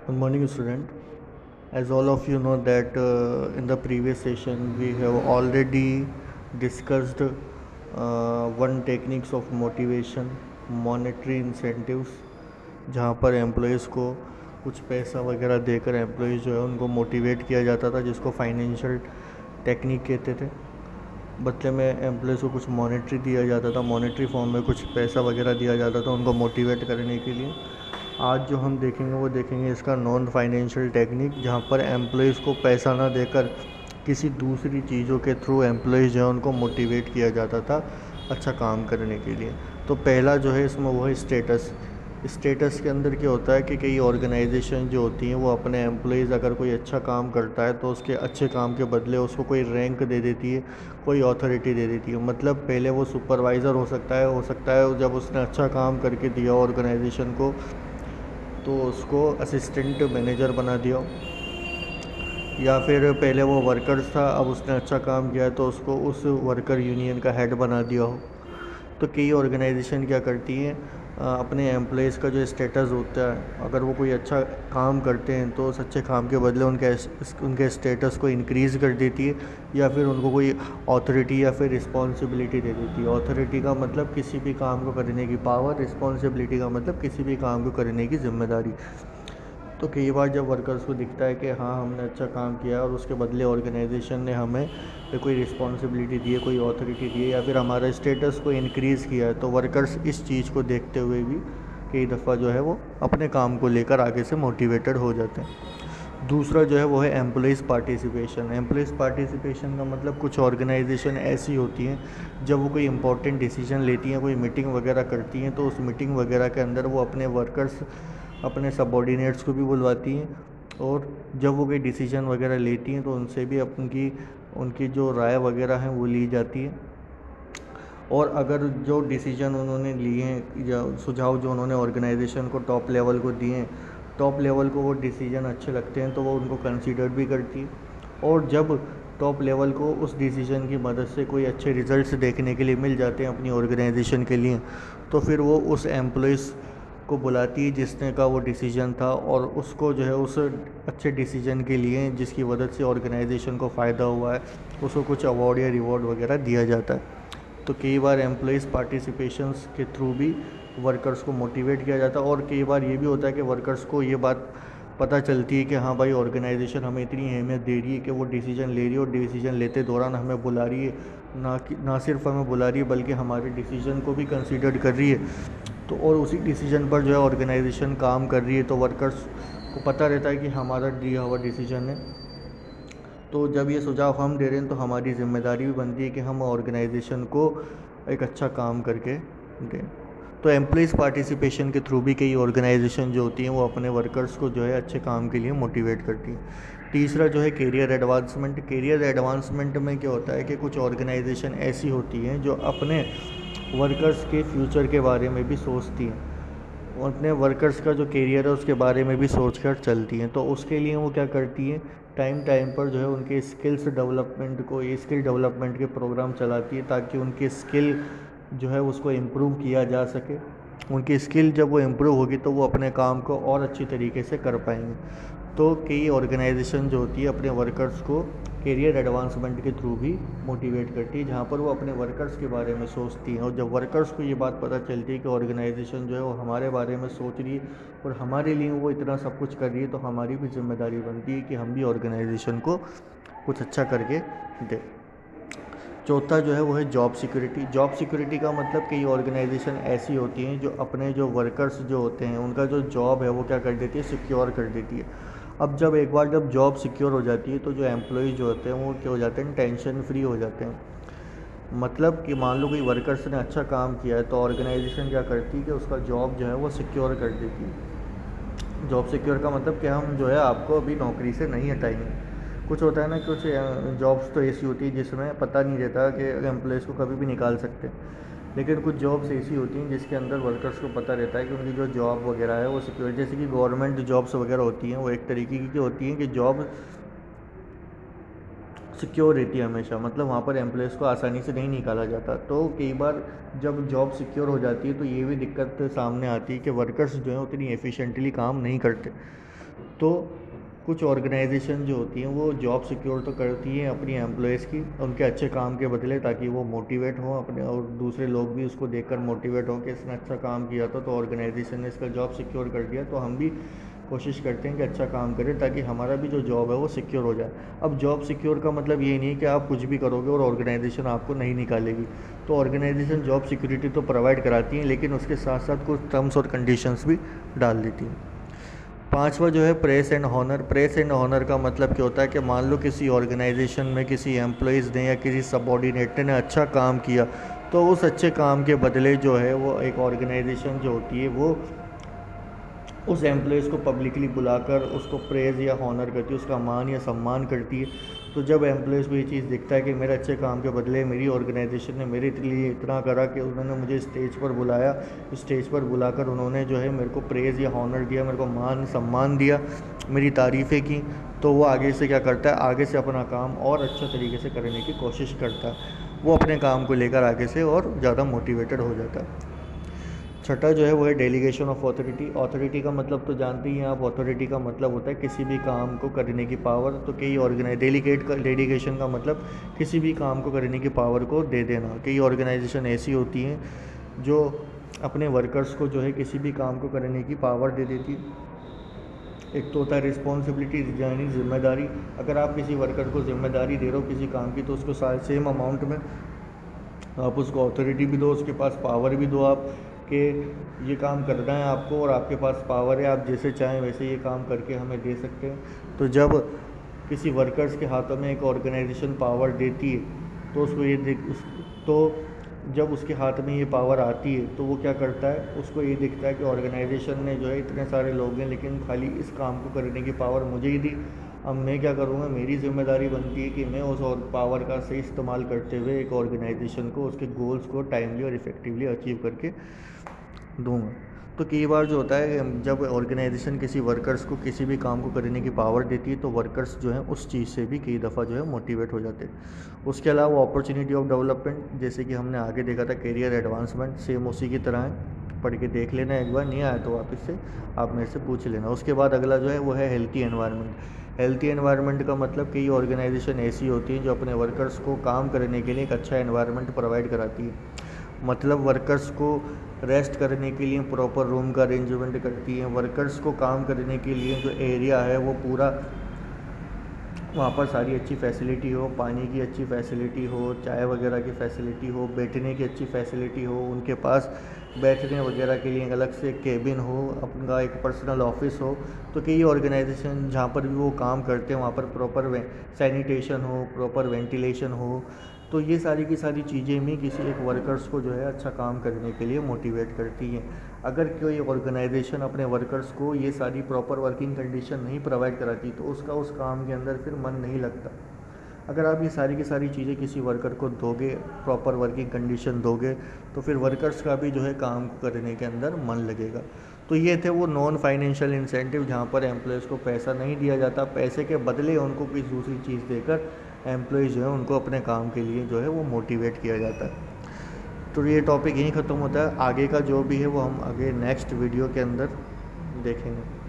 Good morning, student. As all of you know that in the previous session we have already discussed one techniques of motivation, monetary incentives, जहाँ पर employees को कुछ पैसा वगैरह देकर employees जो है उनको मोटिवेट किया जाता था, जिसको फाइनेंशियल टेक्निक कहते थे। बदले में एम्प्लॉयज़ को कुछ मॉनेटरी दिया जाता था, मॉनेटरी फॉर्म में कुछ पैसा वगैरह दिया जाता था उनको मोटिवेट करने के लिए। आज जो हम देखेंगे वो देखेंगे इसका नॉन फाइनेंशियल टेक्निक, जहाँ पर एम्प्लॉयज़ को पैसा ना देकर किसी दूसरी चीज़ों के थ्रू एम्प्लॉयज़ जो है उनको मोटिवेट किया जाता था अच्छा काम करने के लिए। तो पहला जो है इसमें वो है स्टेटस। स्टेटस के अंदर क्या होता है कि कई ऑर्गेनाइजेशन जो होती हैं वो अपने एम्प्लॉयज़ अगर कोई अच्छा काम करता है तो उसके अच्छे काम के बदले उसको कोई रैंक दे देती है, कोई अथॉरिटी दे देती है। मतलब पहले वो सुपरवाइज़र हो सकता है जब उसने अच्छा काम करके दिया ऑर्गेनाइजेशन को तो उसको असिस्टेंट मैनेजर बना दिया, या फिर पहले वो वर्कर्स था अब उसने अच्छा काम किया है तो उसको उस वर्कर यूनियन का हेड बना दिया हो। तो कई ऑर्गेनाइजेशन क्या करती हैं अपने एम्प्लॉयज़ का जो स्टेटस होता है, अगर वो कोई अच्छा काम करते हैं तो उस अच्छे काम के बदले उनके स्टेटस को इंक्रीज़ कर देती है, या फिर उनको कोई अथॉरिटी या फिर रिस्पॉन्सिबिलिटी दे देती है। अथॉरिटी का मतलब किसी भी काम को करने की पावर, रिस्पॉन्सिबिलिटी का मतलब किसी भी काम को करने की जिम्मेदारी। तो कई बार जब वर्कर्स को दिखता है कि हाँ हमने अच्छा काम किया और उसके बदले ऑर्गेनाइजेशन ने हमें कोई रिस्पॉन्सिबिलिटी दी है, कोई अथॉरिटी दी है, या फिर हमारा स्टेटस को इंक्रीज़ किया है, तो वर्कर्स इस चीज़ को देखते हुए भी कई दफ़ा जो है वो अपने काम को लेकर आगे से मोटिवेटेड हो जाते हैं। दूसरा जो है वो है एम्प्लॉयज़ पार्टिसिपेशन। एम्प्लॉयज़ पार्टिसिपेशन का मतलब कुछ ऑर्गेनाइजेशन ऐसी होती हैं जब वो कोई इंपॉर्टेंट डिसीजन लेती हैं, कोई मीटिंग वगैरह करती हैं, तो उस मीटिंग वगैरह के अंदर वो अपने वर्कर्स, अपने सबॉर्डिनेट्स को भी बुलवाती हैं, और जब वो कोई डिसीजन वगैरह लेती हैं तो उनसे भी उनकी जो राय वगैरह हैं वो ली जाती है। और अगर जो डिसीजन उन्होंने लिए हैं या सुझाव जो उन्होंने ऑर्गेनाइजेशन को टॉप लेवल को दिए हैं, टॉप लेवल को वो डिसीजन अच्छे लगते हैं तो वो उनको कंसीडर भी करती है। और जब टॉप लेवल को उस डिसीजन की मदद से कोई अच्छे रिजल्ट्स देखने के लिए मिल जाते हैं अपनी ऑर्गेनाइजेशन के लिए, तो फिर वो उस एम्प्लॉयज़ को बुलाती है जिसने का वो डिसीजन था, और उसको जो है उस अच्छे डिसीजन के लिए जिसकी मदद से ऑर्गेनाइजेशन को फ़ायदा हुआ है उसको कुछ अवार्ड या रिवॉर्ड वगैरह दिया जाता है। तो कई बार एम्प्लॉयज़ पार्टिसिपेशंस के थ्रू भी वर्कर्स को मोटिवेट किया जाता है, और कई बार ये भी होता है कि वर्कर्स को ये बात पता चलती है कि हाँ भाई ऑर्गेनाइजेशन हमें इतनी अहमियत दे रही है कि वो डिसीजन ले रही है, और डिसीजन लेते दौरान हमें बुला रही है, ना सिर्फ हमें बुला रही है बल्कि हमारे डिसीजन को भी कंसीडर कर रही है। तो और उसी डिसीजन पर जो है ऑर्गेनाइजेशन काम कर रही है, तो वर्कर्स को पता रहता है कि हमारा दिया हुआ डिसीजन है, तो जब ये सुझाव हम दे रहे हैं तो हमारी ज़िम्मेदारी भी बनती है कि हम ऑर्गेनाइजेशन को एक अच्छा काम करके दें। तो एम्प्लॉयज़ पार्टिसिपेशन के थ्रू भी कई ऑर्गेनाइजेशन जो होती हैं वो अपने वर्कर्स को जो है अच्छे काम के लिए मोटिवेट करती हैं। तीसरा जो है कैरियर एडवांसमेंट। कैरियर एडवांसमेंट में क्या होता है कि कुछ ऑर्गेनाइजेशन ऐसी होती हैं जो अपने वर्कर्स के फ्यूचर के बारे में भी सोचती हैं, अपने वर्कर्स का जो कैरियर है उसके बारे में भी सोच कर चलती हैं। तो उसके लिए वो क्या करती हैं, टाइम टाइम पर जो है उनके स्किल्स डेवलपमेंट को, स्किल डेवलपमेंट के प्रोग्राम चलाती है ताकि उनकी स्किल जो है उसको इम्प्रूव किया जा सके। उनकी स्किल जब वो इम्प्रूव होगी तो वो अपने काम को और अच्छी तरीके से कर पाएंगे। तो कई ऑर्गेनाइजेशन जो होती है अपने वर्कर्स को कैरियर एडवांसमेंट के थ्रू भी मोटिवेट करती है, जहाँ पर वो अपने वर्कर्स के बारे में सोचती हैं, और जब वर्कर्स को ये बात पता चलती है कि ऑर्गेनाइजेशन जो है वो हमारे बारे में सोच रही है और हमारे लिए वो इतना सब कुछ कर रही है, तो हमारी भी जिम्मेदारी बनती है कि हम भी ऑर्गेनाइजेशन को कुछ अच्छा करके दें। चौथा जो है वो है जॉब सिक्योरिटी। जॉब सिक्योरिटी का मतलब कई ऑर्गेनाइजेशन ऐसी होती हैं जो अपने जो वर्कर्स जो होते हैं उनका जो जॉब है वो क्या कर देती है, सिक्योर कर देती है। अब जब जॉब सिक्योर हो जाती है तो जो एम्प्लॉयज़ जो होते हैं वो क्या हो जाते हैं, टेंशन फ्री हो जाते हैं। मतलब कि मान लो कोई वर्कर्स ने अच्छा काम किया है तो ऑर्गेनाइजेशन क्या करती है कि उसका जॉब जो है वो सिक्योर कर देती है। जॉब सिक्योर का मतलब कि हम जो है आपको अभी नौकरी से नहीं हटाएंगे। कुछ होता है ना, कुछ जॉब्स तो ऐसी होती है जिसमें पता नहीं रहता कि एम्प्लॉयज़ को कभी भी निकाल सकते हैं, लेकिन कुछ जॉब्स ऐसी होती हैं जिसके अंदर वर्कर्स को पता रहता है कि उनकी जो जॉब वगैरह है वो सिक्योर, जैसे कि गवर्नमेंट जॉब्स वगैरह होती हैं वो एक तरीके की होती हैं कि जॉब सिक्योर रहती है हमेशा, मतलब वहाँ पर एम्प्लॉयज़ को आसानी से नहीं निकाला जाता। तो कई बार जब जॉब सिक्योर हो जाती है तो ये भी दिक्कत सामने आती है कि वर्कर्स जो हैं उतनी एफिशिएंटली काम नहीं करते। तो कुछ ऑर्गेनाइजेशन जो होती हैं वो जॉब सिक्योर तो करती हैं अपनी एम्प्लॉयज़ की, उनके अच्छे काम के बदले, ताकि वो मोटिवेट हों अपने, और दूसरे लोग भी उसको देखकर मोटिवेट हों कि इसने अच्छा काम किया था तो ऑर्गेनाइजेशन ने इसका जॉब सिक्योर कर दिया, तो हम भी कोशिश करते हैं कि अच्छा काम करें ताकि हमारा भी जो जॉब है वो सिक्योर हो जाए। अब जॉब सिक्योर का मतलब ये नहीं है कि आप कुछ भी करोगे और ऑर्गेनाइजेशन आपको नहीं निकालेगी। तो ऑर्गेनाइजेशन जॉब सिक्योरिटी तो प्रोवाइड कराती हैं, लेकिन उसके साथ साथ कुछ टर्म्स और कंडीशंस भी डाल देती हैं। पांचवा जो है press and honour. Press and honour का मतलब क्या होता है कि मान लो किसी ऑर्गेनाइजेशन में किसी एम्प्लॉयज़ ने या किसी सबऑर्डिनेट ने अच्छा काम किया, तो उस अच्छे काम के बदले जो है वो एक ऑर्गेनाइजेशन जो होती है वो उस एम्प्लॉयज़ को पब्लिकली बुलाकर उसको प्रेज़ या हॉनर करती है, उसका मान या सम्मान करती है। तो जब एम्प्लॉयज़ को ये चीज़ दिखता है कि मेरे अच्छे काम के बदले मेरी ऑर्गेनाइजेशन ने मेरे लिए इतना करा कि उन्होंने मुझे स्टेज पर बुलाया, स्टेज पर बुलाकर उन्होंने जो है मेरे को प्रेज़ या हॉनर दिया, मेरे को मान सम्मान दिया, मेरी तारीफ़ें की, तो वो आगे से क्या करता है, आगे से अपना काम और अच्छे तरीके से करने की कोशिश करता है। वो अपने काम को लेकर आगे से और ज़्यादा मोटिवेटेड हो जाता है। छठा जो है वो है डेलीगेशन ऑफ अथॉरिटी। अथॉरिटी का मतलब तो जानते ही हैं आप, अथॉरिटी का मतलब होता है किसी भी काम को करने की पावर। तो कई डेलीगेशन का मतलब किसी भी काम को करने की पावर को दे देना। कई ऑर्गेनाइजेशन ऐसी होती हैं जो अपने वर्कर्स को जो है किसी भी काम को करने की पावर दे देती है। एक तो होता है रिस्पॉन्सिबिलिटी, यानी जिम्मेदारी। अगर आप किसी वर्कर को जिम्मेदारी दे रहे हो किसी काम की, तो उसको सेम अमाउंट में आप उसको अथॉरिटी भी दो, उसके पास पावर भी दो, आप कि ये काम करना है आपको और आपके पास पावर है, आप जैसे चाहें वैसे ये काम करके हमें दे सकते हैं। तो जब किसी वर्कर्स के हाथों में एक ऑर्गेनाइजेशन पावर देती है तो उसको तो जब उसके हाथ में ये पावर आती है तो वो क्या करता है, उसको ये दिखता है कि ऑर्गेनाइजेशन ने जो है इतने सारे लोग हैं लेकिन खाली इस काम को करने की पावर मुझे ही दी। अब मैं क्या करूँगा, मेरी जिम्मेदारी बनती है कि मैं उस और पावर का सही इस्तेमाल करते हुए एक ऑर्गेनाइजेशन को उसके गोल्स को टाइमली और इफ़ेक्टिवली अचीव करके दूँगा। तो कई बार जो होता है जब ऑर्गेनाइजेशन किसी वर्कर्स को किसी भी काम को करने की पावर देती है तो वर्कर्स जो हैं उस चीज़ से भी कई दफ़ा जो है मोटिवेट हो जाते हैं। उसके अलावा अपॉर्चुनिटी ऑफ डेवलपमेंट, जैसे कि हमने आगे देखा था करियर एडवांसमेंट, सेम उसी की तरह है, पढ़ के देख लेना एक बार, नहीं आया तो वापस से आप मेरे से पूछ लेना। उसके बाद अगला जो है वो है हेल्थी एनवायरनमेंट। हेल्थी एनवायरनमेंट का मतलब कई ऑर्गेनाइजेशन ऐसी होती हैं जो अपने वर्कर्स को काम करने के लिए एक अच्छा एनवायरनमेंट प्रोवाइड कराती है। मतलब वर्कर्स को रेस्ट करने के लिए प्रॉपर रूम का अरेंजमेंट करती हैं, वर्कर्स को काम करने के लिए जो एरिया है वो पूरा वहाँ पर सारी अच्छी फैसिलिटी हो, पानी की अच्छी फैसिलिटी हो, चाय वगैरह की फैसिलिटी हो, बैठने की अच्छी फैसिलिटी हो, उनके पास बैठने वगैरह के लिए अलग से केबिन हो, अपना एक पर्सनल ऑफिस हो। तो कई ऑर्गेनाइजेशन जहाँ पर भी वो काम करते हैं वहाँ पर प्रॉपर सैनिटेशन हो, प्रॉपर वेंटिलेशन हो। तो ये सारी की सारी चीज़ें भी किसी एक वर्कर्स को जो है अच्छा काम करने के लिए मोटिवेट करती हैं। अगर कोई ऑर्गेनाइजेशन अपने वर्कर्स को ये सारी प्रॉपर वर्किंग कंडीशन नहीं प्रोवाइड कराती तो उसका उस काम के अंदर फिर मन नहीं लगता। अगर आप ये सारी की सारी चीज़ें किसी वर्कर को दोगे, प्रॉपर वर्किंग कंडीशन दोगे, तो फिर वर्कर्स का भी जो है काम करने के अंदर मन लगेगा। तो ये थे वो नॉन फाइनेंशियल इंसेंटिव जहाँ पर एम्प्लॉयज़ को पैसा नहीं दिया जाता, पैसे के बदले उनको कोई दूसरी चीज़ देकर एम्प्लॉयज़ जो है उनको अपने काम के लिए जो है वो मोटिवेट किया जाता है। तो ये टॉपिक यहीं ख़त्म होता है, आगे का जो भी है वो हम आगे नेक्स्ट वीडियो के अंदर देखेंगे।